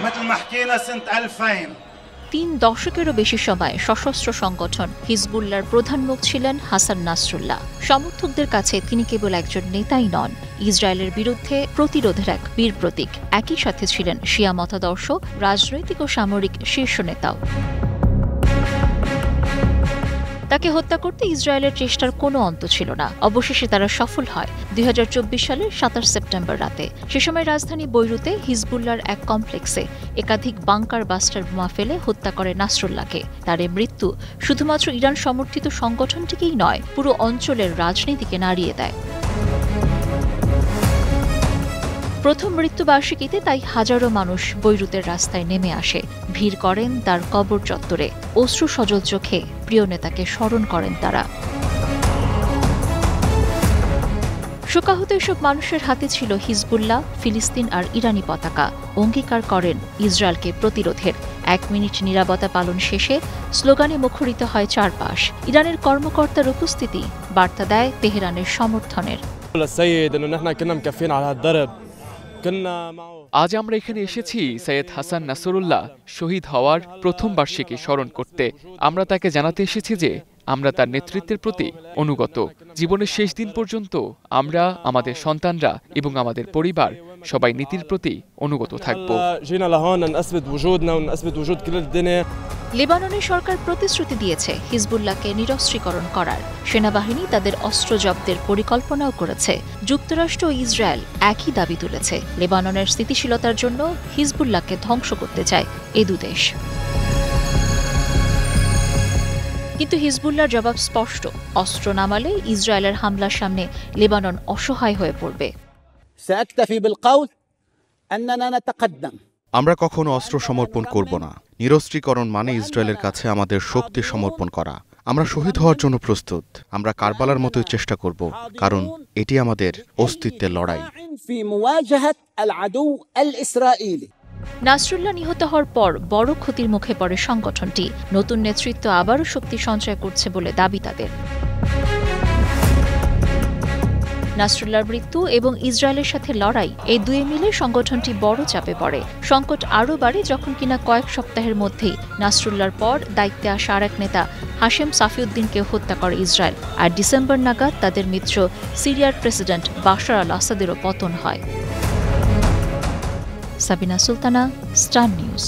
مثل ما حكينا سنة 2000 3 দশকেরও বেশি সময় সশস্ত্র সংগঠন হিজবুল্লাহর প্রধান মুখ ছিলেন হাসান নাসরুল্লাহ। সমর্থকদের কাছে তিনি কেবল একজন নেতাই নন, ইসরায়েলের বিরুদ্ধে প্রতিরোধের এক বীর প্রতীক। একই সাথে ছিলেন শিয়া মতাদর্শ, রাজনৈতিক ও সামরিক শীর্ষ নেতাও। তাকে হত্যা করতে ইসরায়েলের চেষ্টার কোনো অন্ত ছিল না। অবশেষে তারা সফল হয় 2024 সালের 27 সেপ্টেম্বর রাতে। সে সময় রাজধানী বৈরুতে হিজবুল্লাহর এক কমপ্লেক্সে একাধিক বাংকার বাস্টার বোমা ফেলে হত্যা করে নাসরুল্লাহকে। তার এই মৃত্যু শুধুমাত্র ইরান সমর্থিত সংগঠনটিকেই নয়, পুরো অঞ্চলের রাজনীতিকে নাড়িয়ে দেয়। প্রথম মৃত্যুবার্ষিকীতে তাই হাজারো মানুষ বৈরুতের রাস্তায় নেমে আসে, ভিড় করেন তার কবর চত্বরে, অশ্রু সজল চোখে প্রিয় নেতাকে স্মরণ করেন তারা। শোকাহত এসব মানুষের হাতে ছিল হিজবুল্লাহ, ফিলিস্তিন আর ইরানি পতাকা। অঙ্গীকার করেন ইসরায়েলকে প্রতিরোধের। 1 মিনিট নীরবতা পালন শেষে স্লোগানে মুখরিত হয় চারপাশ। ইরানের কর্মকর্তার উপস্থিতি বার্তা দেয় তেহরানের সমর্থনের। আজ আমরা এখানে এসেছি সৈয়দ হাসান নাসরুল্লাহ শহীদ হওয়ার প্রথম বার্ষিকী স্মরণ করতে। আমরা তাকে জানাতে এসেছি যে আমরা তার নেতৃত্বের প্রতি অনুগত। জীবনের শেষ দিন পর্যন্ত আমরা, আমাদের সন্তানরা এবং আমাদের পরিবার সবাই নীতির প্রতি অনুগত থাকব। লেবাননের সরকার প্রতিশ্রুতি দিয়েছে হিজবুল্লাহকে নিরস্ত্রীকরণ করার। সেনাবাহিনী তাদের অস্ত্র জব্দের পরিকল্পনাও করেছে। যুক্তরাষ্ট্র ও ইসরায়েল একই দাবি তুলেছে, লেবাননের স্থিতিশীলতার জন্য হিজবুল্লাহকে ধ্বংস করতে চায় এ দুদেশ। কিন্তু হিজবুল্লাহর জবাব স্পষ্ট, অস্ত্র নামালে ইসরায়েলের হামলার সামনে লেবানন অসহায় হয়ে পড়বে। আমরা কখনো অস্ত্র সমর্পণ করব না। নিরস্ত্রীকরণ মানে ইসরায়েলের কাছে আমাদের শক্তি সমর্পণ করা। আমরা শহীদ হওয়ার জন্য প্রস্তুত। আমরা কারবালার মতোই চেষ্টা করব, কারণ এটি আমাদের অস্তিত্বের লড়াই। নাসরুল্লাহ নিহত হওয়ার পর বড় ক্ষতির মুখে পড়ে সংগঠনটি। নতুন নেতৃত্ব আবারও শক্তি সঞ্চয় করছে বলে দাবি তাদের। নাসরুল্লাহর মৃত্যু এবং ইসরায়েলের সাথে লড়াই, এই দুই মিলে সংগঠনটি বড় চাপে পড়ে। সংকট আরও বাড়ে যখন কিনা কয়েক সপ্তাহের মধ্যেই নাসরুল্লাহর পর দায়িত্বে আসা আরেক নেতা হাশেম সাফিউদ্দিনকে হত্যা করে ইসরায়েল। আর ডিসেম্বর নাগাদ তাদের মিত্র সিরিয়ার প্রেসিডেন্ট বাশার আল আসাদেরও পতন হয়। Sabina Sultana, star news.